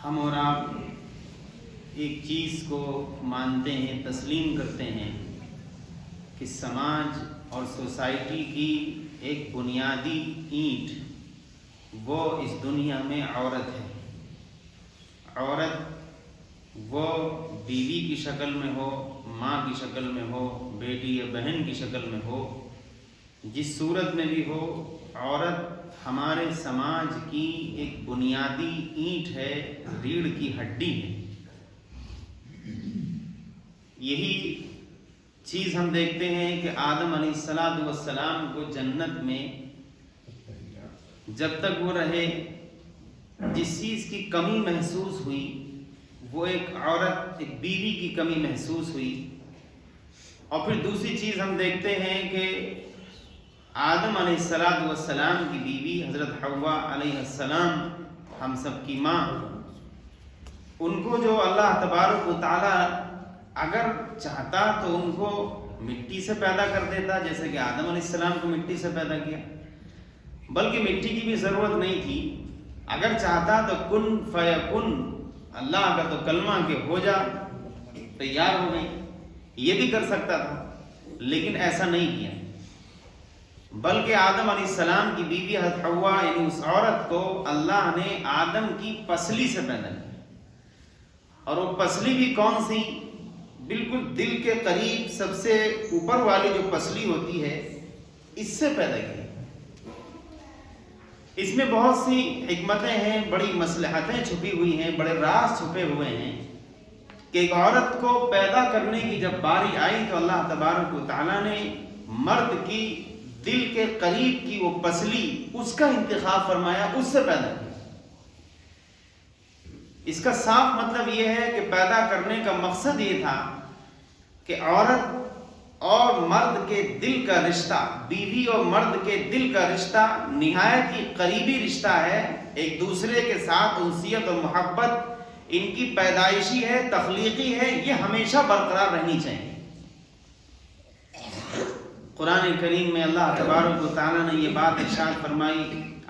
ہم اور آپ ایک چیز کو مانتے ہیں، تسلیم کرتے ہیں کہ سماج اور سوسائٹی کی ایک بنیادی اینٹ وہ اس دنیا میں عورت ہے۔ عورت وہ بیوی کی شکل میں ہو، ماں کی شکل میں ہو، بیٹی یا بہن کی شکل میں ہو، جس صورت میں بھی ہو، عورت ہمارے سماج کی ایک بنیادی اینٹ ہے، ریڑھ کی ہڈی ہے۔ یہی چیز ہم دیکھتے ہیں کہ آدم علیہ السلام کو جنت میں جب تک وہ رہے، جس چیز کی کمی محسوس ہوئی وہ ایک عورت، ایک بیوی کی کمی محسوس ہوئی۔ اور پھر دوسری چیز ہم دیکھتے ہیں کہ آدم علیہ السلام کی بیوی حضرت حوا علیہ السلام، ہم سب کی ماں، ان کو جو اللہ تبارک و تعالی اگر چاہتا تو ان کو مٹی سے پیدا کر دیتا، جیسے کہ آدم علیہ السلام کو مٹی سے پیدا کیا، بلکہ مٹی کی بھی ضرورت نہیں تھی۔ اگر چاہتا تو کن فیکن، اللہ کا تو کلمہ کہ ہو جا، تیار ہو گئی، یہ بھی کر سکتا تھا، لیکن ایسا نہیں کیا، بلکہ آدم علیہ السلام کی بیوی حضرت حوا یعنی اس عورت کو اللہ نے آدم کی پسلی سے پیدا کیا، اور وہ پسلی بھی کون سی؟ بالکل دل کے قریب سب سے اوپر والی جو پسلی ہوتی ہے، اس سے پیدا کی۔ اس میں بہت سی حکمتیں ہیں، بڑی مصلحتیں چھپی ہوئی ہیں، بڑے راز چھپے ہوئے ہیں کہ ایک عورت کو پیدا کرنے کی جب باری آئی تو اللہ تبارک و تعالیٰ نے مرد کی دل کے قریب کی وہ پسلی، اس کا انتخاب فرمایا، اس سے پیدا کیا۔ اس کا صاف مطلب یہ ہے کہ پیدا کرنے کا مقصد یہ تھا کہ عورت اور مرد کے دل کا رشتہ، بیوی اور مرد کے دل کا رشتہ نہایت ہی قریبی رشتہ ہے، ایک دوسرے کے ساتھ انسیت اور محبت ان کی پیدائشی ہے، تخلیقی ہے، یہ ہمیشہ برقرار رہنی چاہیے۔ قرآن کریم میں اللہ تبارک و تعالیٰ نے یہ بات ارشاد فرمائی،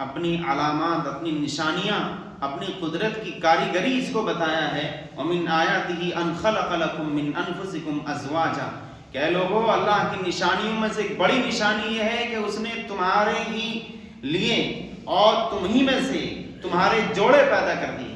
اپنی علامات، اپنی نشانیاں، اپنی قدرت کی کاریگری اس کو بتایا ہے۔ وَمِنْ آيَاتِهِ أَنْ خَلَقَ لَكُم مِّنْ أَنفُسِكُمْ أَزْوَاجًا، کہ لوگوں، اللہ کی نشانیوں میں سے ایک بڑی نشانی یہ ہے کہ اس نے تمہارے ہی لیے اور تم ہی میں سے تمہارے جوڑے پیدا کر دیے،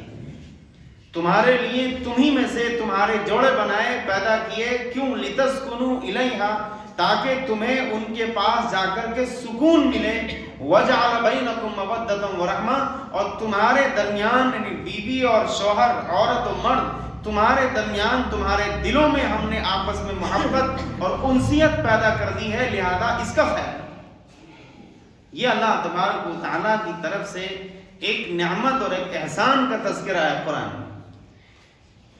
تمہارے لیے تم ہی میں سے تمہارے جوڑے بنائے، پیدا کیے۔ کیوں؟ لِتَسْكُنُوا إِلَيْهَا، تاکہ تمہیں ان کے پاس جا کر کے سکون ملے۔ وَجَعَلَ بَيْنَكُمْ مَوَدَّةً وَرَحْمَةً، اور تمہارے درمیان یعنی بیوی اور شوہر، عورت و مرد، تمہارے درمیان، تمہارے دلوں میں ہم نے آپس میں محبت اور انسیت پیدا کر دی ہے، لہذا اس کا خیال۔ یہ اللہ تبارک و تعالیٰ کی طرف سے ایک نعمت اور ایک احسان کا تذکرہ ہے قرآن میں۔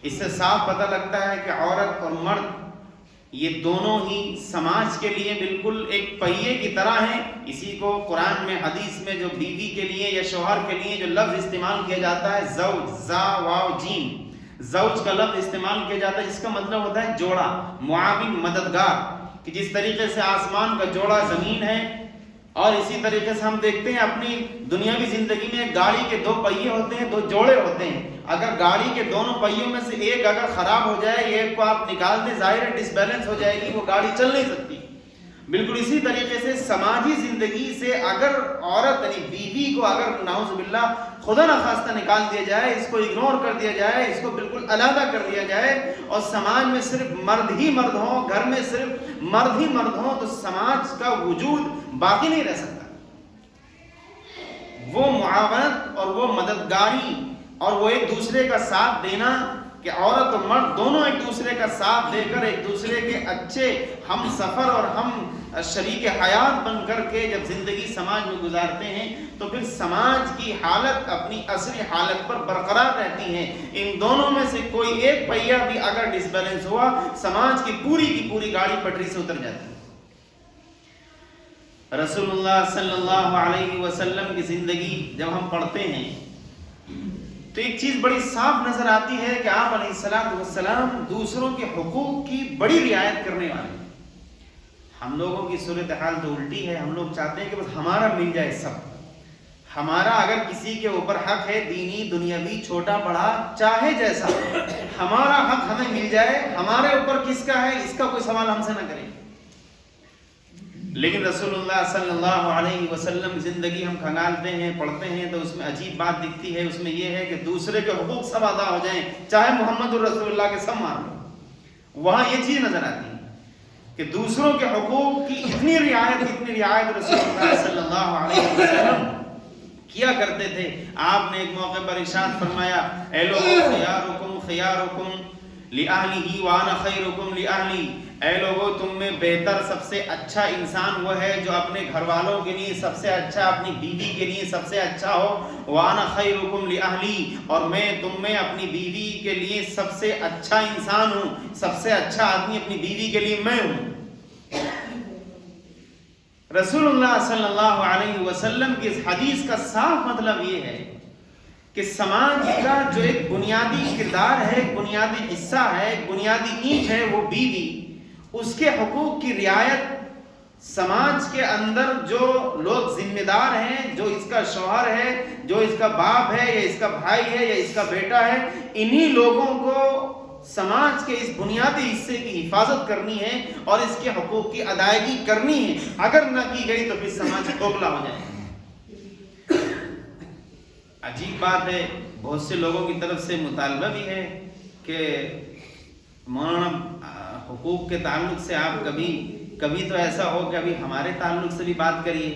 اس سے صاف پتہ لگتا ہے کہ عورت اور مرد یہ دونوں ہی سماج کے لیے بالکل ایک پہیے کی طرح ہیں۔ اسی کو قرآن میں، حدیث میں جو بیوی کے لیے یا شوہر کے لیے جو لفظ استعمال کیا جاتا ہے، زوج، زا واو جیم، زوج کا لفظ استعمال کیا جاتا ہے، اس کا مطلب ہوتا ہے جوڑا، معاون، مددگار، کہ جس طریقے سے آسمان کا جوڑا زمین ہے، اور اسی طریقے سے ہم دیکھتے ہیں اپنی دنیاوی زندگی میں گاڑی کے دو پہیے ہوتے ہیں، دو جوڑے ہوتے ہیں۔ اگر گاڑی کے دونوں پہیوں میں سے ایک اگر خراب ہو جائے، ایک کو آپ نکال دیں، ظاہر ہے ڈس بیلنس ہو جائے گی، وہ گاڑی چل نہیں سکتی۔ بالکل اسی طریقے سے سماجی زندگی سے اگر عورت یعنی بیوی کو اگر نعوذ باللہ خدا نخواستہ نکال دیا جائے، اس کو اگنور کر دیا جائے، اس کو بالکل علیحدہ کر دیا جائے، اور سماج میں صرف مرد ہی مرد ہوں، گھر میں صرف مرد ہی مرد ہوں، تو سماج کا وجود باقی نہیں رہ سکتا۔ وہ معاونت اور وہ مددگاری اور وہ ایک دوسرے کا ساتھ دینا کہ عورت اور مرد دونوں ایک دوسرے کا ساتھ دے کر ایک دوسرے کے اچھے ہم سفر اور ہم شریک حیات بن کر کے جب زندگی سماج میں گزارتے ہیں تو پھر سماج کی حالت اپنی اصلی حالت پر برقرار رہتی ہے۔ ان دونوں میں سے کوئی ایک پہیہ بھی اگر ڈس بیلنس ہوا، سماج کی پوری گاڑی پٹری سے اتر جاتی ہے۔ رسول اللہ صلی اللہ علیہ وسلم کی زندگی جب ہم پڑھتے ہیں تو ایک چیز بڑی صاف نظر آتی ہے کہ آپ علیہ السلام دوسروں کے حقوق کی بڑی رعایت کرنے والے ہیں۔ ہم لوگوں کی صورتحال تو الٹی ہے، ہم لوگ چاہتے ہیں کہ بس ہمارا مل جائے سب، ہمارا اگر کسی کے اوپر حق ہے دینی دنیاوی چھوٹا بڑا چاہے جیسا، ہمارا حق ہمیں مل جائے، ہمارے اوپر کس کا ہے اس کا کوئی سوال ہم سے نہ کریں. لیکن رسول اللہ صلی اللہ علیہ وسلم زندگی ہم کھنگالتے ہیں پڑھتے ہیں تو اس میں عجیب بات دکھتی ہے. اس میں یہ ہے کہ دوسرے کے حقوق سب ادا ہو جائیں چاہے محمد الرسول اللہ کے سب مان لو. وہاں یہ چیز نظر آتی ہے کہ دوسروں کے حقوق کی اتنی رعایت رسول اللہ صلی اللہ علیہ وسلم کیا کرتے تھے. آپ نے ایک موقع پر ارشاد فرمایا اے لوگو خیارکم خیارکم لأہلہ وانا خیرکم لأہلی، اے لوگو تم میں بہتر سب سے اچھا انسان وہ ہے جو اپنے گھر والوں کے لیے سب سے اچھا، اپنی بیوی کے لیے سب سے اچھا ہو. وانا خیرکم لأہلی، اور میں تم میں اپنی بیوی کے لیے سب سے اچھا انسان ہوں، سب سے اچھا آدمی اپنی بیوی کے لیے میں ہوں. رسول اللہ صلی اللہ علیہ وسلم کی اس حدیث کا صاف مطلب یہ ہے کہ سماج کا جو ایک بنیادی کردار ہے، بنیادی حصہ ہے، بنیادی اینٹ ہے وہ بیوی، اس کے حقوق کی رعایت سماج کے اندر جو لوگ ذمہ دار ہیں، جو اس کا شوہر ہے، جو اس کا باپ ہے یا اس کا بھائی ہے یا اس کا بیٹا ہے، انہی لوگوں کو سماج کے اس بنیادی حصے کی حفاظت کرنی ہے اور اس کے حقوق کی ادائیگی کرنی ہے. اگر نہ کی گئی تو پھر سماج کھوکھلا ہو جائے گا. عجیب بات ہے، بہت سے لوگوں کی طرف سے مطالبہ بھی ہے کہ مولانا حقوق کے تعلق سے آپ کبھی تو ایسا ہو کہ ابھی ہمارے تعلق سے بھی بات کریے.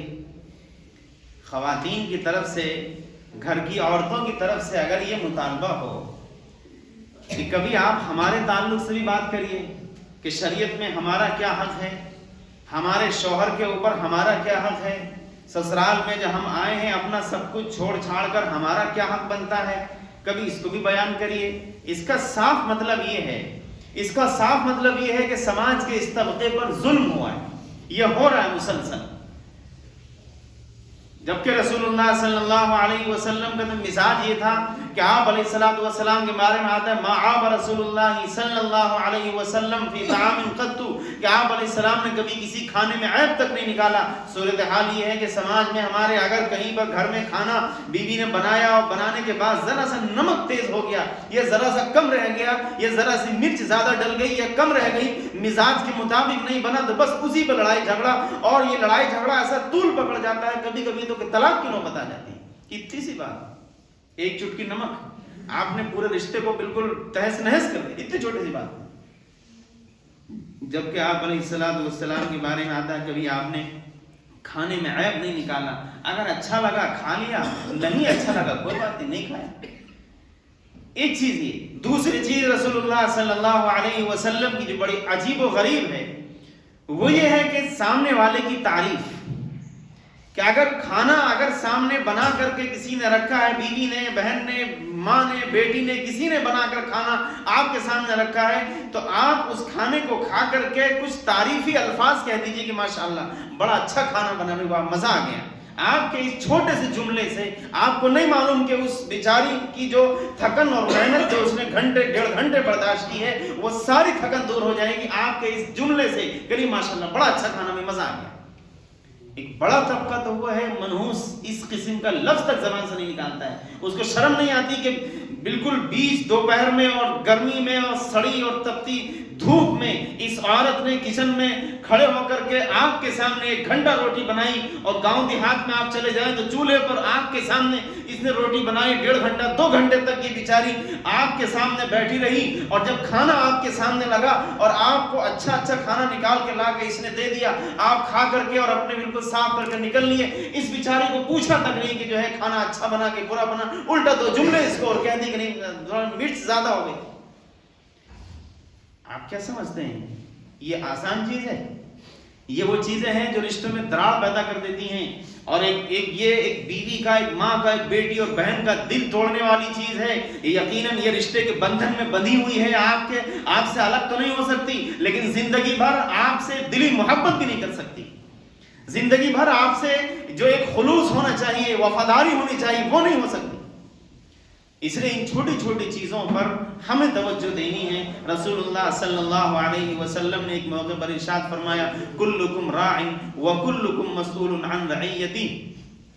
خواتین کی طرف سے، گھر کی عورتوں کی طرف سے اگر یہ مطالبہ ہو کہ کبھی آپ ہمارے تعلق سے بھی بات کریے کہ شریعت میں ہمارا کیا حق ہے، ہمارے شوہر کے اوپر ہمارا کیا حق ہے، سسرال میں جب ہم آئے ہیں اپنا سب کچھ چھوڑ چھاڑ کر ہمارا کیا حق بنتا ہے، کبھی اس کو بھی بیان کریے. اس کا صاف مطلب یہ ہے کہ سماج کے اس طبقے پر ظلم ہوا ہے، یہ ہو رہا ہے مسلسل. جبکہ رسول اللہ صلی اللہ علیہ وسلم کا تو مزاج یہ تھا کہ آپ علیہ الصلوۃ والسلام کے بارے میں آتا ہے ما عاب رسول اللہ صلی اللہ علیہ وسلم فی طعام قط، کہ آپ علیہ السلام نے کبھی کسی کھانے میں عیب تک نہیں نکالا. صورتحال یہ ہے کہ سماج میں ہمارے اگر کہیں پر گھر میں کھانا بیوی نے بنایا اور بنانے کے بعد ذرا سا نمک تیز ہو گیا یا ذرا سا کم رہ گیا یا ذرا سی مرچ زیادہ ڈل گئی یا کم رہ گئی، مزاج کے مطابق نہیں بنا، تو بس اسی پر لڑائی جھگڑا، اور یہ لڑائی جھگڑا ایسا طول پکڑ جاتا ہے کبھی کبھی تو کہ طلاق کی نوبت آ جاتی ہے. اتنی سی بات، ایک چٹکی نمک آپ نے پورے رشتے کو بالکل تہس نہس کر دی، اتنی چھوٹی سی بات. جبکہ آپ علیہ الصلوۃ والسلام کے بارے میں آتا ہے کبھی آپ نے کھانے میں عیب نہیں نکالا، اگر اچھا لگا کھا لیا، نہیں اچھا لگا کوئی بات نہیں کھایا. ایک چیز یہ. دوسری چیز رسول اللہ صلی اللہ علیہ وسلم کی جو بڑی عجیب و غریب ہے وہ یہ ہے کہ سامنے والے کی تعریف، کہ اگر کھانا اگر سامنے بنا کر کے کسی نے رکھا ہے، بیوی نے، بہن نے، ماں نے، بیٹی نے، کسی نے بنا کر کھانا آپ کے سامنے رکھا ہے، تو آپ اس کھانے کو کھا کر کے کچھ تعریفی الفاظ کہہ دیجئے کہ ماشاءاللہ بڑا اچھا کھانا بنا ہوا، مزہ آ گیا. آپ کے اس چھوٹے سے جملے سے آپ کو نہیں معلوم کہ اس بیچاری کی جو تھکن اور محنت جو اس نے گھنٹے ڈیڑھ گھنٹے برداشت کی ہے وہ ساری تھکن دور ہو جائے گی آپ کے اس جملے سے کہ ماشاءاللہ بڑا اچھا کھانا میں مزہ آ گیا. ایک بڑا طبقہ تو وہ ہے منحوس، اس قسم کا لفظ تک زبان سے نہیں نکالتا ہے. اس کو شرم نہیں آتی کہ بالکل بیچ دوپہر میں اور گرمی میں اور سڑی اور تپتی دھوپ میں اس عورت نے کچن میں کھڑے ہو کر کے آپ کے سامنے 1 گھنٹہ روٹی بنائی، اور گاؤں دیہات میں آپ چلے جائیں تو چولہے پر آپ کے سامنے اس نے روٹی بنائی 1.5 گھنٹہ 2 گھنٹے تک یہ بیچاری آپ کے سامنے بیٹھی رہی، اور جب کھانا آپ کے سامنے لگا اور آپ کو اچھا اچھا کھانا نکال کے لا کے اس نے دے دیا، آپ کھا کر کے اور اپنے بالکل صاف کر کے نکل لیے. اس بیچاری کو پوچھا تک نہیں کہ جو ہے کھانا اچھا بنا کہ برا بنا، الٹا 2 جملے اس کو اور کہہ دی کہ نہیں مرچ زیادہ ہو گئی. آپ کیا سمجھتے ہیں یہ آسان چیز ہے؟ یہ وہ چیزیں ہیں جو رشتوں میں دراڑ پیدا کر دیتی ہیں، اور ایک بیوی کا، ایک ماں کا، ایک بیٹی اور بہن کا دل توڑنے والی چیز ہے. یقیناً یہ رشتے کے بندھن میں بندھی ہوئی ہے، آپ سے الگ تو نہیں ہو سکتی، لیکن زندگی بھر آپ سے دلی محبت بھی نہیں کر سکتی. زندگی بھر آپ سے جو ایک خلوص ہونا چاہیے، وفاداری ہونی چاہیے، وہ نہیں ہو سکتی. اس لیے ان چھوٹی چھوٹی چیزوں پر ہمیں توجہ دینی ہے. رسول اللہ صلی اللہ علیہ وسلم نے ایک موقع پر ارشاد فرمایا کلکم راع وکلکم مسئول عن رعیتی،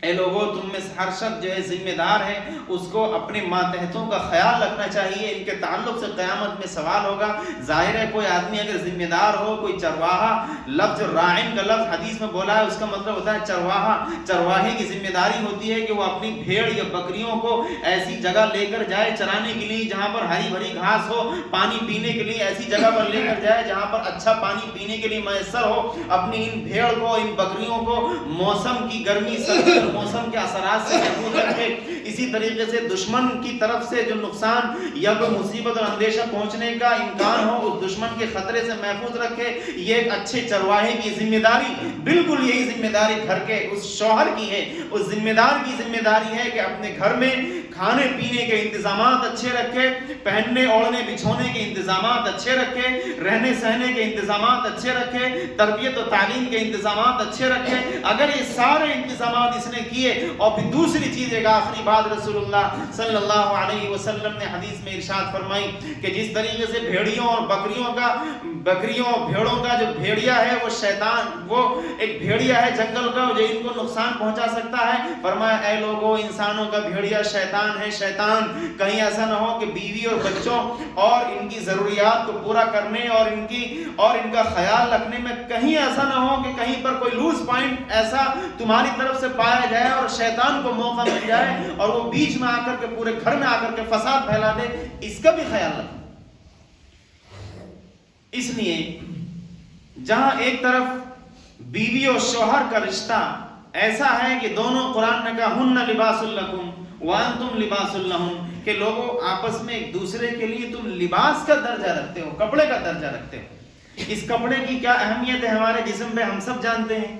اے لوگوں تم میں سے ہر شخص جو ہے ذمہ دار ہے اس کو اپنے ماتحتوں کا خیال رکھنا چاہیے، ان کے تعلق سے قیامت میں سوال ہوگا۔ ظاہر ہے کوئی آدمی اگر ذمہ دار ہو، کوئی چرواہا، لفظ راعن کا لفظ حدیث میں بولا ہے، اس کا مطلب ہوتا ہے چرواہا۔ چرواہے کی ذمہ داری ہوتی ہے کہ وہ اپنی بھیڑ یا بکریوں کو ایسی جگہ لے کر جائے چرانے کے لیے جہاں پر ہری بھری گھاس ہو، پانی پینے کے لیے ایسی جگہ پر لے کر جائے جہاں پر اچھا پانی پینے کے لیے میسر ہو، اپنی ان بھیڑ کو، ان بکریوں کو موسم کی گرمی سردی موسم کے اثرات سے محفوظ رکھے۔ اسی طریقے سے دشمن کی طرف سے جو نقصان یا کوئی مصیبت اور اندیشہ پہنچنے کا امکان ہو اس دشمن کے خطرے سے محفوظ رکھے۔ یہ ایک اچھے چرواہے کی ذمہ داری، بالکل یہی ذمہ داری گھر کے اس شوہر کی ہے، اس ذمہ دار کی ذمہ داری ہے کہ اپنے گھر میں کھانے پینے کے انتظامات اچھے رکھے، پہننے اوڑھنے بچھونے کے انتظامات اچھے رکھے، رہنے سہنے کے انتظامات اچھے رکھے، تربیت و تعلیم کے انتظامات اچھے رکھے۔ اگر یہ سارے انتظامات اس نے کیے، اور پھر دوسری چیز ایک آخری بات رسول اللہ صلی اللہ علیہ وسلم نے حدیث میں ارشاد فرمائی کہ جس طریقے سے بھیڑیوں اور بھیڑوں کا جو بھیڑیا ہے وہ شیطان، وہ ایک بھیڑیا ہے جنگل کا جو ان کو نقصان پہنچا سکتا ہے، فرمایا اے لوگوں انسانوں کا بھیڑیا شیطان ہے۔ شیطان کہیں ایسا نہ ہو کہ بیوی اور بچوں اور ان کی ضروریات کو پورا کرنے اور ان کا خیال رکھنے میں کہیں ایسا نہ ہو کہ کہیں پر کوئی لوز پوائنٹ ایسا تمہاری طرف سے پایا جائے اور شیطان کو موقع مل جائے اور وہ بیچ میں آ کر کے پورے گھر میں آ کر کے فساد پھیلا دے، اس کا بھی خیال رکھنا۔ اس لیے جہاں ایک طرف بیوی اور شوہر کا رشتہ ایسا ہے کہ دونوں، قرآن نے کہا ہن لباس لکم وانتم لباس لہن، کہ لوگوں آپس میں ایک دوسرے کے لیے تم لباس کا درجہ رکھتے ہو، کپڑے کا درجہ رکھتے ہو۔ اس کپڑے کی کیا اہمیت ہے ہمارے جسم پہ ہم سب جانتے ہیں۔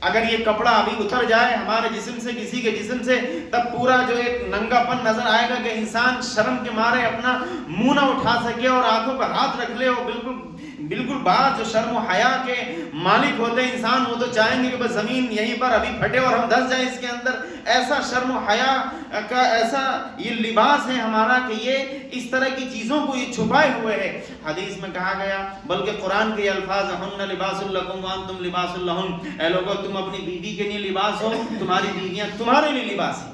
اگر یہ کپڑا ابھی اتر جائے ہمارے جسم سے، کسی کے جسم سے، تب پورا جو ایک ننگا پن نظر آئے گا کہ انسان شرم کے مارے اپنا منہ نہ اٹھا سکے اور آنکھوں پر ہاتھ رکھ لے، اور بالکل بعض جو شرم و حیا کے مالک ہوتے ہیں انسان، وہ تو چاہیں گے کہ بس زمین یہیں پر ابھی پھٹے اور ہم دھس جائیں اس کے اندر۔ ایسا شرم و حیا کا ایسا یہ لباس ہے ہمارا کہ یہ اس طرح کی چیزوں کو یہ چھپائے ہوئے ہے۔ حدیث میں کہا گیا، بلکہ قرآن کے الفاظ ہن لباس لکم وانتم لباس لہن، اے لوگوں تم اپنی بیوی کے لیے لباس ہو، تمہاری بیویاں تمہارے لیے لباس ہیں،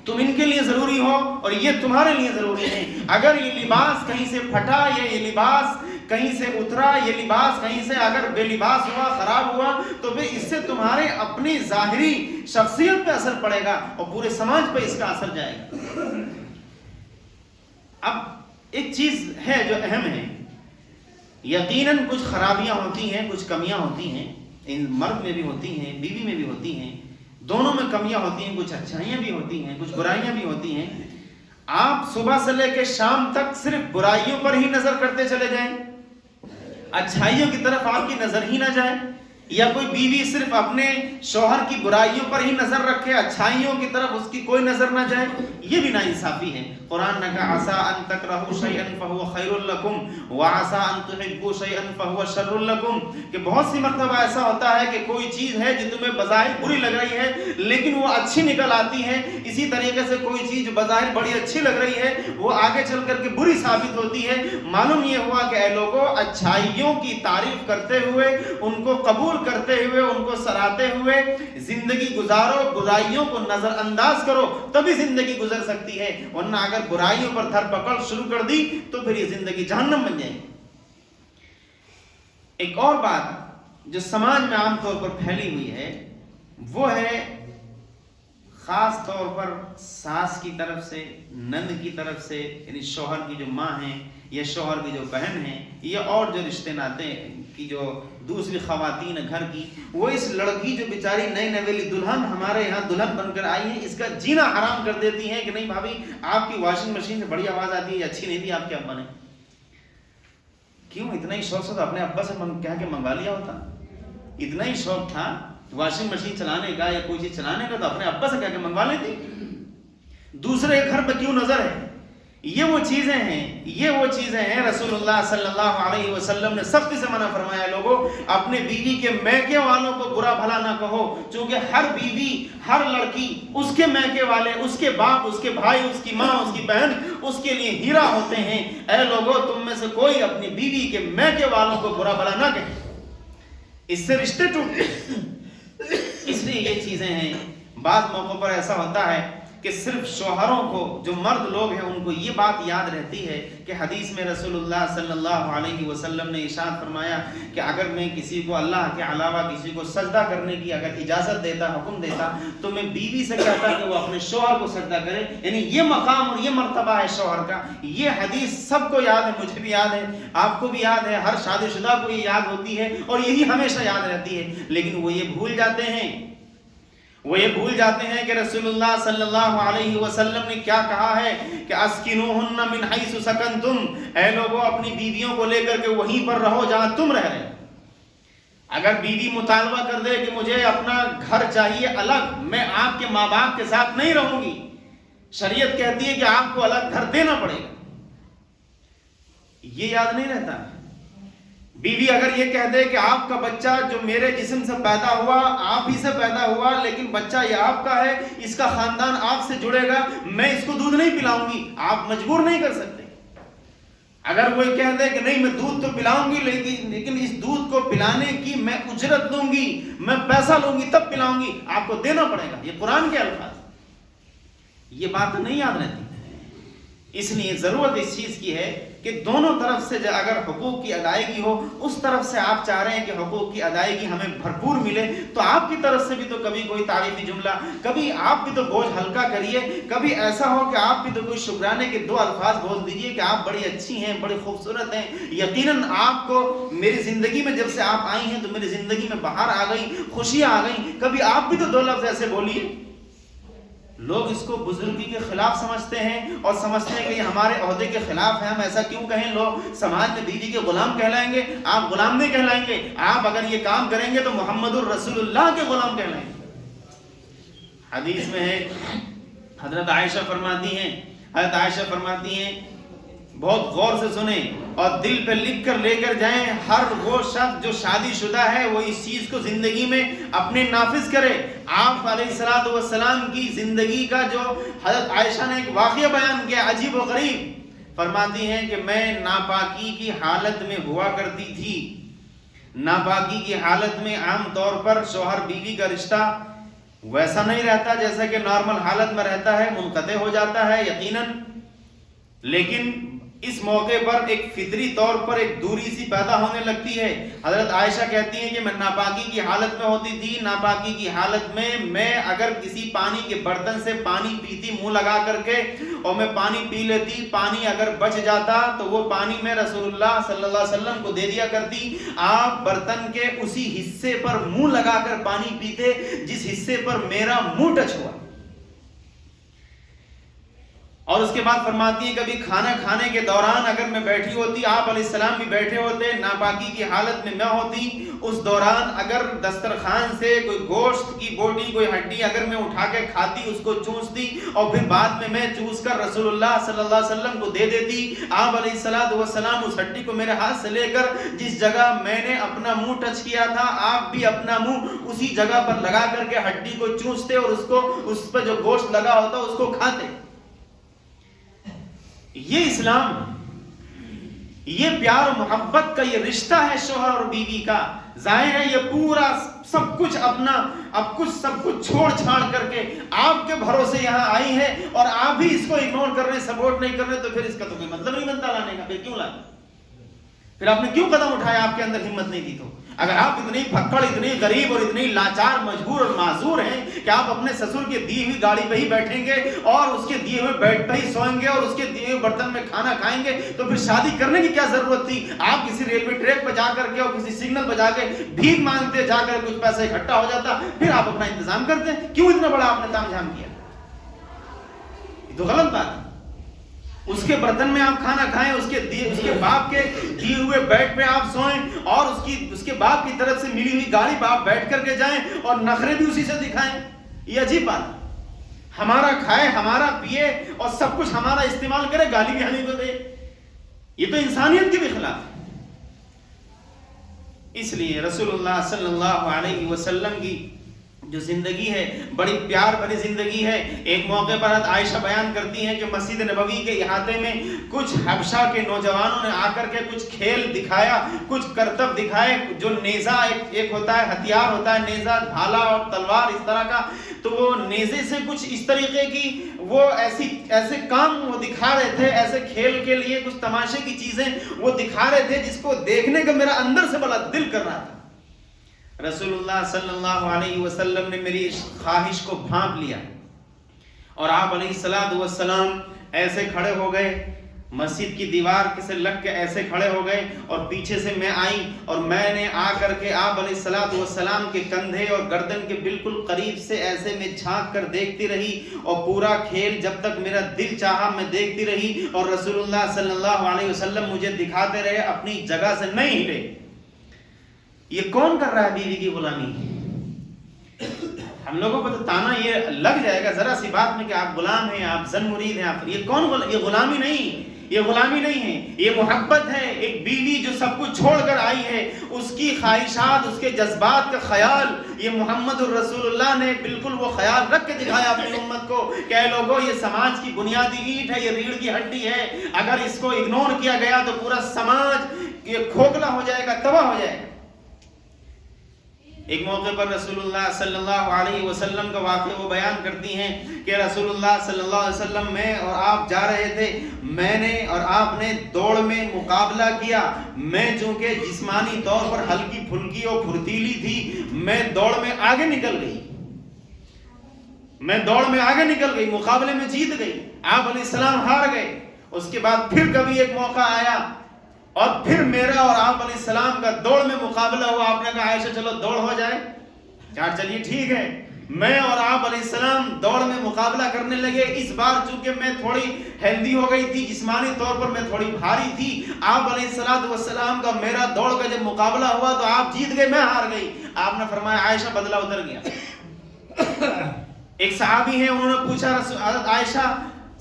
تم ان کے لیے ضروری ہو اور یہ تمہارے لیے ضروری ہے۔ اگر یہ لباس کہیں سے پھٹا یا یہ لباس کہیں سے اترا، یہ لباس کہیں سے اگر بے لباس ہوا، خراب ہوا، تو پھر اس سے تمہارے اپنی ظاہری شخصیت پہ اثر پڑے گا اور پورے سماج پہ اس کا اثر جائے گا۔ اب ایک چیز ہے جو اہم ہے، یقیناً کچھ خرابیاں ہوتی ہیں، کچھ کمیاں ہوتی ہیں، مرد میں بھی ہوتی ہیں، بیوی میں بھی ہوتی ہیں، دونوں میں کمیاں ہوتی ہیں، کچھ اچھائیاں بھی ہوتی ہیں، کچھ برائیاں بھی ہوتی ہیں۔ آپ صبح سے لے کے شام تک صرف برائیوں پر ہی نظر کرتے چلے جائیں، اچھائیوں کی طرف آپ کی نظر ہی نہ جائے، یا کوئی بیوی صرف اپنے شوہر کی برائیوں پر ہی نظر رکھے، اچھائیوں کی طرف اس کی کوئی نظر نہ جائے، یہ بھی ناانصافی ہے۔ قرآن نے کہا عسیٰ ان تکرہوا شیئا فہو خیر لکم وعسیٰ ان تحبوا شیئا فہو شر لکم، کہ بہت سی مرتبہ ایسا ہوتا ہے کہ کوئی چیز ہے جو تمہیں بظاہر بری لگ رہی ہے لیکن وہ اچھی نکل آتی ہے، اسی طریقے سے کوئی چیز بظاہر بڑی اچھی لگ رہی ہے وہ آگے چل کر کے بری ثابت ہوتی ہے۔ معلوم یہ ہوا کہ اے لوگوں اچھائیوں کی تعریف کرتے ہوئے، ان کو قبول کرتے ہوئے، ان کو سراہتے ہوئے زندگی گزارو، برائیوں کو نظر انداز کرو، تبھی زندگی گزر سکتی ہے، ورنہ اگر برائیوں پر دھر پکڑ شروع کر دی تو پھر یہ زندگی جہنم بن جائے گی۔ ایک اور بات جو سماج میں عام طور پر پھیلی ہوئی ہے وہ ہے خاص طور پر ساس کی طرف سے، نند کی طرف سے، یعنی شوہر کی جو ماں ہیں یا شوہر کی جو بہن ہیں یا اور جو رشتے ناتے کی جو دوسری خواتین گھر کی، وہ اس لڑکی جو بیچاری نئی نویلی دلہن ہمارے یہاں دلہن بن کر آئی ہے، اس کا جینا حرام کر دیتی ہیں کہ نہیں بھابھی آپ کی واشنگ مشین سے بڑی آواز آتی ہے، اچھی نہیں تھی آپ کے ابا نے۔ کیوں؟ اتنا ہی شوق سے تو اپنے ابا سے کہہ کے منگوا لیا ہوتا، اتنا ہی شوق تھا واشنگ مشین چلانے کا یا کوئی چیز چلانے کا تو اپنے ابا سے کہہ کے منگوا لیتی، دوسرے گھر پہ کیوں نظر ہے؟ یہ وہ چیزیں ہیں رسول اللہ صلی اللہ علیہ وسلم نے سختی سے منع فرمایا، لوگوں اپنے بیوی کے میکے والوں کو برا بھلا نہ کہو، چونکہ ہر بیوی، ہر لڑکی، اس کے میکے والے، اس کے باپ، اس کے بھائی، اس کی ماں، اس کی بہن اس کے لیے ہیرا ہوتے ہیں۔ اے لوگوں تم میں سے کوئی اپنی بیوی کے میکے والوں کو برا بھلا نہ کہے، اس سے رشتے ٹوٹتے ہیں۔ اس لیے یہ چیزیں ہیں. بعض موقعوں پر ایسا ہوتا ہے کہ صرف شوہروں کو، جو مرد لوگ ہیں، ان کو یہ بات یاد رہتی ہے کہ حدیث میں رسول اللہ صلی اللہ علیہ وسلم نے ارشاد فرمایا کہ اگر میں کسی کو اللہ کے علاوہ کسی کو سجدہ کرنے کی اگر اجازت دیتا، حکم دیتا، تو میں بیوی سے کہتا کہ وہ اپنے شوہر کو سجدہ کرے. یعنی یہ مقام اور یہ مرتبہ ہے شوہر کا. یہ حدیث سب کو یاد ہے، مجھے بھی یاد ہے، آپ کو بھی یاد ہے، ہر شادی شدہ کو یہ یاد ہوتی ہے اور یہی ہمیشہ یاد رہتی ہے. لیکن وہ یہ بھول جاتے ہیں کہ رسول اللہ صلی اللہ علیہ وسلم نے کیا کہا ہے کہ اسکنوہن من حیث سکنتم، اے لوگوں اپنی بیویوں کو لے کر کے وہیں پر رہو جہاں تم رہ رہے. اگر بیوی مطالبہ کر دے کہ مجھے اپنا گھر چاہیے الگ، میں آپ کے ماں باپ کے ساتھ نہیں رہوں گی، شریعت کہتی ہے کہ آپ کو الگ گھر دینا پڑے گا. یہ یاد نہیں رہتا. بیوی اگر یہ کہہ دے کہ آپ کا بچہ جو میرے جسم سے پیدا ہوا، آپ ہی سے پیدا ہوا، لیکن بچہ یہ آپ کا ہے، اس کا خاندان آپ سے جڑے گا، میں اس کو دودھ نہیں پلاؤں گی، آپ مجبور نہیں کر سکتے. اگر وہ کہہ دے کہ نہیں میں دودھ تو پلاؤں گی، لیکن اس دودھ کو پلانے کی میں اجرت لوں گی، میں پیسہ لوں گی تب پلاؤں گی، آپ کو دینا پڑے گا. یہ قرآن کے الفاظ. یہ بات نہیں یاد رہتی. اس لیے ضرورت اس چیز کی ہے کہ دونوں طرف سے اگر حقوق کی ادائیگی ہو، اس طرف سے آپ چاہ رہے ہیں کہ حقوق کی ادائیگی ہمیں بھرپور ملے، تو آپ کی طرف سے بھی تو کبھی کوئی تعریفی جملہ، کبھی آپ بھی تو بوجھ ہلکا کریے، کبھی ایسا ہو کہ آپ بھی تو کوئی شکرانے کے 2 الفاظ بول دیجئے کہ آپ بڑی اچھی ہیں، بڑی خوبصورت ہیں. یقیناً آپ کو میری زندگی میں جب سے آپ آئی ہیں تو میری زندگی میں بہار آ گئی، خوشیاں آ گئیں. کبھی آپ بھی تو 2 لفظ ایسے بولیے. لوگ اس کو بزرگی کے خلاف سمجھتے ہیں اور سمجھتے ہیں کہ یہ ہمارے عہدے کے خلاف ہے، ہم ایسا کیوں کہیں. لوگ سماج میں بیوی کے غلام کہلائیں گے، آپ غلام نہیں کہلائیں گے. آپ اگر یہ کام کریں گے تو محمد الرسول اللہ کے غلام کہلائیں گے. حدیث میں ہے، حضرت عائشہ فرماتی ہیں بہت غور سے سنیں اور دل پہ لکھ کر لے کر جائیں، ہر وہ شخص جو شادی شدہ ہے وہ اس چیز کو زندگی میں اپنے نافذ کرے. آپ علیہ السلام کی زندگی کا جو حضرت عائشہ نے ایک واقعہ بیان کیا عجیب و غریب. فرماتی ہیں کہ میں ناپاکی کی حالت میں ہوا کرتی تھی. ناپاکی کی حالت میں عام طور پر شوہر بیوی کا رشتہ ویسا نہیں رہتا جیسا کہ نارمل حالت میں رہتا ہے، منقطع ہو جاتا ہے یقیناً. لیکن اس موقع پر ایک فطری طور پر ایک دوری سی پیدا ہونے لگتی ہے. حضرت عائشہ کہتی ہیں کہ میں ناپاکی کی حالت میں ہوتی تھی. ناپاکی کی حالت میں اگر کسی پانی کے برتن سے پانی پیتی منہ لگا کر کے اور میں پانی پی لیتی، پانی اگر بچ جاتا تو وہ پانی میں رسول اللہ صلی اللہ علیہ وسلم کو دے دیا کرتی. آپ برتن کے اسی حصے پر منہ لگا کر پانی پیتے جس حصے پر میرا منہ ٹچ ہوا. اور اس کے بعد فرماتی ہے کبھی کھانا کھانے کے دوران اگر میں بیٹھی ہوتی، آپ علیہ السلام بھی بیٹھے ہوتے، ناپاکی کی حالت میں میں ہوتی، اس دوران اگر دسترخوان سے کوئی گوشت کی بوٹی، کوئی ہڈی اگر میں اٹھا کے کھاتی، اس کو چوستی اور پھر بعد میں چوس کر رسول اللہ صلی اللہ علیہ وسلم کو دے دیتی. آپ علیہ السلام اس ہڈی کو میرے ہاتھ سے لے کر جس جگہ میں نے اپنا منہ ٹچ کیا تھا، آپ بھی اپنا منہ اسی جگہ پر لگا کر کے ہڈی کو چوستے اور اس پر جو گوشت لگا ہوتا اس کو کھاتے. یہ اسلام، یہ پیار و محبت کا یہ رشتہ ہے شوہر اور بیوی کا. ظاہر ہے یہ پورا سب کچھ سب کچھ چھوڑ چھاڑ کر کے آپ کے بھروسے یہاں آئی ہے اور آپ بھی اس کو اگنور کر رہے، سپورٹ نہیں کر رہے، تو پھر اس کا تو کوئی مطلب نہیں بنتا لانے کا. پھر کیوں لانا؟ پھر آپ نے کیوں قدم اٹھایا؟ آپ کے اندر ہمت نہیں تھی تو. اگر آپ اتنی پھکڑ، اتنی غریب اور اتنی لاچار، مجبور اور معذور ہیں کہ آپ اپنے سسر کے دی ہوئی گاڑی پہ ہی بیٹھیں گے اور اس کے دیے ہوئے بیڈ پہ ہی سوئیں گے اور اس کے دیے ہوئے برتن میں کھانا کھائیں گے، تو پھر شادی کرنے کی کیا ضرورت تھی؟ آپ کسی ریلوے ٹریک پہ جا کر کے اور کسی سگنل پہ جا کے بھیک مانگتے، جا کر کچھ پیسہ اکٹھا ہو جاتا، پھر آپ اپنا انتظام کرتے. کیوں اتنا بڑا آپ نے تام جھام کیا؟ یہ تو غلط بات ہے. اس کے برتن میں آپ کھانا کھائیں، اس کے باپ کے دیے ہوئے بیڈ پہ آپ سوئیں اور اس کے باپ کی طرف سے ملی ہوئی گاڑی پہ آپ بیٹھ کر کے جائیں اور نخرے بھی اسی سے دکھائیں. یہ عجیب بات ہے. ہمارا کھائے، ہمارا پیے اور سب کچھ ہمارا استعمال کرے، گالی بھی ہمیں کو دے. یہ تو انسانیت کے بھی خلاف ہے. اس لیے رسول اللہ صلی اللہ علیہ وسلم کی جو زندگی ہے بڑی پیار بھری زندگی ہے. ایک موقع پر حضرت عائشہ بیان کرتی ہیں کہ مسجد نبوی کے احاطے میں کچھ حبشہ کے نوجوانوں نے آ کر کے کچھ کھیل دکھایا, کچھ کرتب دکھائے. جو نیزہ ایک ہوتا ہے, ہتھیار ہوتا ہے, نیزہ, بھالا اور تلوار اس طرح کا, تو وہ نیزے سے کچھ اس طریقے کی وہ ایسے کام وہ دکھا رہے تھے, ایسے کھیل کے لیے کچھ تماشے کی چیزیں وہ دکھا رہے تھے جس کو دیکھنے کا میرا اندر سے بڑا دل کر رہا تھا. رسول اللہ صلی اللہ علیہ وسلم نے میری خواہش کو بھانپ لیا اور آپ علیہ الصلوۃ والسلام ایسے کھڑے ہو گئے, مسجد کی دیوار سے لگ کے ایسے کھڑے ہو گئے, اور پیچھے سے میں آئی اور میں نے آ کر کے آپ علیہ الصلوۃ والسلام کے کندھے اور گردن کے بالکل قریب سے ایسے میں جھانک کر دیکھتی رہی, اور پورا کھیل جب تک میرا دل چاہا میں دیکھتی رہی, اور رسول اللہ صلی اللہ علیہ وسلم مجھے دکھاتے رہے, اپنی جگہ سے نہیں ہلے. یہ کون کر رہا ہے بیوی کی غلامی؟ ہم لوگوں کو تو تانا یہ لگ جائے گا ذرا سی بات میں کہ آپ غلام ہیں, آپ زن مرید ہیں, آپ یہ کون یہ غلامی نہیں, یہ غلامی نہیں ہے, یہ محبت ہے. ایک بیوی جو سب کچھ چھوڑ کر آئی ہے, اس کی خواہشات, اس کے جذبات کا خیال یہ محمد الرسول اللہ نے بالکل وہ خیال رکھ کے دکھایا اپنی امت کو کہ اے لوگوں, یہ سماج کی بنیادی اینٹ ہے, یہ ریڑھ کی ہڈی ہے, اگر اس کو اگنور کیا گیا تو پورا سماج یہ کھوکھلا ہو جائے گا, تباہ ہو جائے گا. ایک موقع پر رسول اللہ صلی اللہ علیہ وسلم کا واقعہ وہ بیان کرتی ہیں کہ رسول اللہ صلی اللہ علیہ وسلم میں اور آپ جا رہے تھے, میں نے اور آپ نے دوڑ میں مقابلہ کیا. میں چونکہ جسمانی طور پر ہلکی پھلکی اور پھرتیلی تھی, میں دوڑ میں آگے نکل گئی, مقابلے میں جیت گئی. آپ علیہ السلام ہار گئے. اس کے بعد پھر کبھی ایک موقع آیا اور پھر میرا اور آپ علیہ السلام کا دوڑ میں مقابلہ ہوا. آپ نے کہا عائشہ چلو دوڑ ہو جائے. چلیے ٹھیک ہے. میں اور آپ علیہ السلام دوڑ میں مقابلہ کرنے لگے. اس بار چونکہ میں تھوڑی ہیلدی ہو گئی تھی, جسمانی طور پر میں تھوڑی بھاری تھی. آپ علیہ الصلوۃ والسلام کا میرا دوڑ کا جب مقابلہ ہوا تو آپ جیت گئے, میں ہار گئی. آپ نے فرمایا عائشہ بدلہ اتر گیا. ایک صحابی ہیں, انہوں نے پوچھا حضرت عائشہ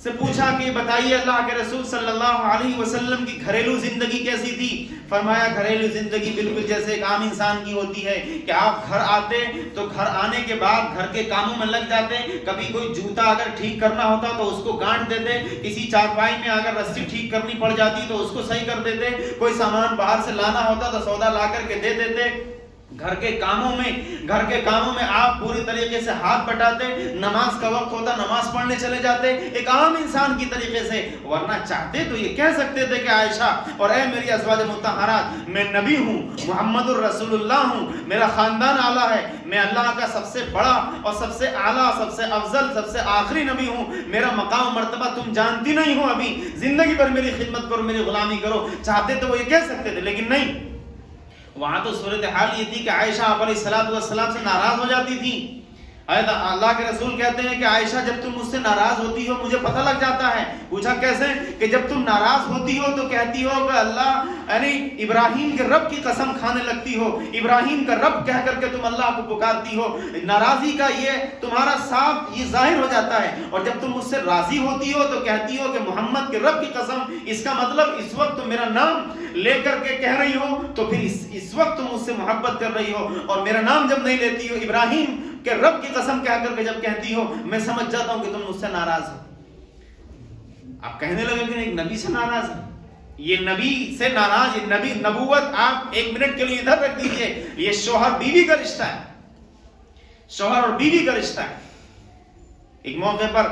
سے پوچھا کہ بتائیے اللہ کے رسول صلی اللہ علیہ وسلم کی گھریلو زندگی کیسی تھی؟ فرمایا گھریلو زندگی بالکل جیسے ایک عام انسان کی ہوتی ہے کہ آپ گھر آتے تو گھر آنے کے بعد گھر کے کاموں میں لگ جاتے. کبھی کوئی جوتا اگر ٹھیک کرنا ہوتا تو اس کو گانٹ دیتے, کسی چارپائی میں اگر رسی ٹھیک کرنی پڑ جاتی تو اس کو صحیح کر دیتے, کوئی سامان باہر سے لانا ہوتا تو سودا لا کر کے دے دیتے. گھر کے کاموں میں آپ پوری طریقے سے ہاتھ بٹاتے. نماز کا وقت ہوتا نماز پڑھنے چلے جاتے ایک عام انسان کی طریقے سے. ورنہ چاہتے تو یہ کہہ سکتے تھے کہ عائشہ اور اے میری ازواج مطہرات, میں نبی ہوں, محمد الرسول اللہ ہوں, میرا خاندان اعلیٰ ہے, میں اللہ کا سب سے بڑا اور سب سے اعلیٰ, سب سے افضل, سب سے آخری نبی ہوں. میرا مقام مرتبہ تم جانتی نہیں ہو, ابھی زندگی بھر میری خدمت کرو, میری غلامی کرو. چاہتے تو وہ یہ کہہ سکتے تھے, لیکن نہیں. وہاں تو صورتحال یہ تھی کہ عائشہ آپ علیہ الصلوۃ والسلام سے ناراض ہو جاتی تھی. اللہ کے رسول کہتے ہیں کہ عائشہ جب تم مجھ سے ناراض ہوتی ہو مجھے پتہ لگ جاتا ہے. پوچھا کیسے؟ کہ جب تم ناراض ہوتی ہو تو کہتی ہو کہ اللہ یعنی ابراہیم کے رب کی قسم کھانے لگتی ہو, ابراہیم کا رب کہہ کر کے تم اللہ کو پکارتی ہو. ناراضی کا یہ تمہارا صاف یہ ظاہر ہو جاتا ہے. اور جب تم مجھ سے راضی ہوتی ہو تو کہتی ہو کہ محمد کے رب کی قسم, اس کا مطلب اس وقت تم میرا نام لے کر کے کہہ رہی ہو تو پھر اس وقت تم مجھ سے محبت کر رہی ہو. اور میرا نام جب نہیں لیتی ہو, ابراہیم کہ رب کی قسم کہہ کر کے جب کہتی ہو, میں سمجھ جاتا ہوں کہ تم مجھ سے ناراض ہو. آپ کہنے لگے کہ ایک نبی سے ناراض ہے, یہ نبی سے ناراض, یہ نبی نبوت آپ ایک منٹ کے لیے ادھر رکھ دیجئے. یہ شوہر بیوی کا رشتہ ہے, شوہر اور بیوی کا رشتہ ہے. ایک موقع پر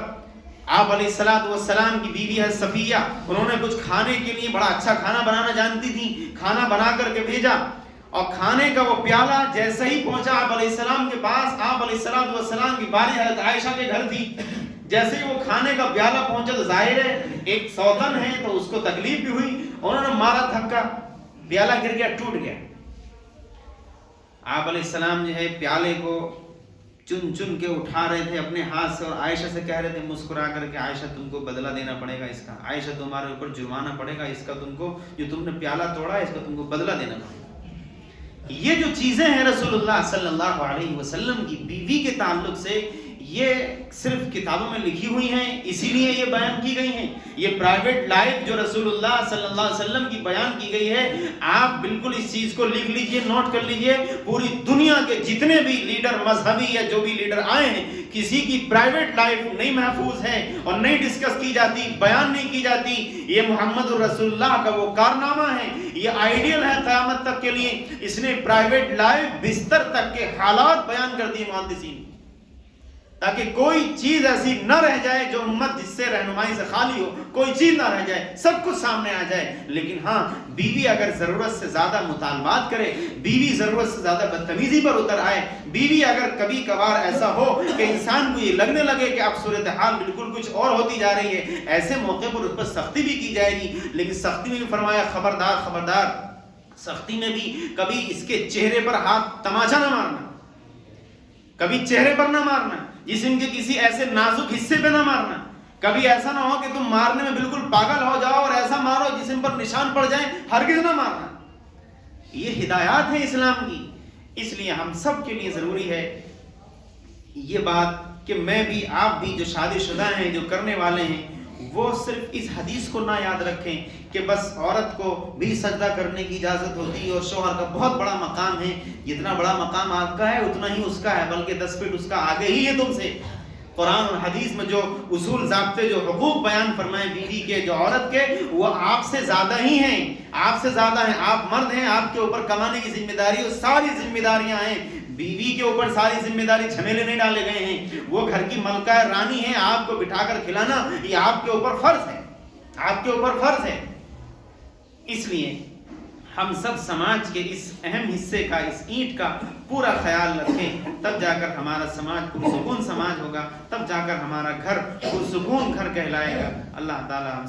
آپ علیہ الصلوۃ والسلام کی بیوی ہے صفیہ, انہوں نے کچھ کھانے کے لیے بڑا اچھا کھانا بنانا جانتی تھی, کھانا بنا کر کے بھیجا. اور کھانے کا وہ پیالہ جیسے ہی پہنچا آپ علیہ السلام کے پاس, آپ علیہ الصلوۃ والسلام کی باری حضرت عائشہ کے گھر تھی. جیسے ہی وہ کھانے کا پیالہ پہنچا تو ظاہر ہے ایک سوتن ہے تو اس کو تکلیف بھی ہوئی, انہوں نے مارا دھکا, پیالہ گر گیا, ٹوٹ گیا. آپ علیہ السلام جو ہے پیالے کو چن چن کے اٹھا رہے تھے اپنے ہاتھ سے, اور عائشہ سے کہہ رہے تھے مسکرا کر کہ عائشہ تم کو بدلہ دینا پڑے گا اس کا, عائشہ تمہارے اوپر جرمانہ پڑے گا اس کا, تم کو جو تم نے پیالہ توڑا اس کا تم کو بدلہ دینا پڑے گا. یہ جو چیزیں ہیں رسول اللہ صلی اللہ علیہ وسلم کی بیوی کے تعلق سے, یہ صرف کتابوں میں لکھی ہوئی ہیں، اسی لیے یہ بیان کی گئی ہیں. یہ پرائیویٹ لائف جو رسول اللہ صلی اللہ علیہ وسلم کی بیان کی گئی ہے، آپ بالکل اس چیز کو لکھ لیجئے، نوٹ کر لیجئے. پوری دنیا کے جتنے بھی لیڈر مذہبی یا جو بھی لیڈر آئے ہیں، کسی کی پرائیویٹ لائف نہیں محفوظ ہے اور نہیں ڈسکس کی جاتی، بیان نہیں کی جاتی. یہ محمد رسول اللہ کا وہ کارنامہ ہے، یہ آئیڈیل ہے قیامت تک کے لیے. اس نے پرائیویٹ لائف بستر تک کے حالات بیان کر دیے محدثین، تاکہ کوئی چیز ایسی نہ رہ جائے جو امت جس سے رہنمائی سے خالی ہو، کوئی چیز نہ رہ جائے، سب کچھ سامنے آ جائے. لیکن ہاں، بیوی اگر ضرورت سے زیادہ مطالبات کرے، بیوی ضرورت سے زیادہ بدتمیزی پر اتر آئے، بیوی اگر کبھی کبھار ایسا ہو کہ انسان کو یہ لگنے لگے کہ اب صورتحال بالکل کچھ اور ہوتی جا رہی ہے، ایسے موقع پر اس پر سختی بھی کی جائے گی. لیکن سختی میں بھی فرمایا خبردار خبردار، سختی میں بھی کبھی اس کے چہرے پر ہاتھ تماچا نہ مارنا، کبھی چہرے پر نہ مارنا، جسم کے کسی ایسے نازک حصے پہ نہ مارنا. کبھی ایسا نہ ہو کہ تم مارنے میں بالکل پاگل ہو جاؤ اور ایسا مارو جسم پر نشان پڑ جائیں، ہرگز نہ مارنا. یہ ہدایات ہیں اسلام کی. اس لیے ہم سب کے لیے ضروری ہے یہ بات کہ میں بھی، آپ بھی جو شادی شدہ ہیں، جو کرنے والے ہیں، وہ صرف اس حدیث کو نہ یاد رکھیں کہ بس عورت کو بھی سجدہ کرنے کی اجازت ہوتی ہے اور شوہر کا بہت بڑا مقام ہے. جتنا بڑا مقام آپ کا ہے اتنا ہی اس کا ہے، بلکہ 10 فٹ اس کا آگے ہی ہے تم سے. قرآن اور حدیث میں جو اصول ضابطے، جو حقوق بیان فرمائے بیوی کے، جو عورت کے، وہ آپ سے زیادہ ہی ہیں، آپ سے زیادہ ہیں. آپ مرد ہیں، آپ کے اوپر کمانے کی ذمہ داری اور ساری ذمہ داریاں ہیں. بیوی کے اوپر ساری ذمہ داری، جھمیلے نہیں ڈالے گئے ہیں. وہ گھر کی ملکہ رانی ہے، آپ کو بٹھا کر کھلانا یہ آپ کے اوپر فرض ہے، آپ کے اوپر فرض ہے. اس لیے ہم سب سماج کے اس اہم حصے کا، اس اینٹ کا پورا خیال رکھیں، تب جا کر ہمارا سماج پرسکون سماج ہوگا، تب جا کر ہمارا گھر پرسکون گھر کہلائے گا. اللہ تعالی ہم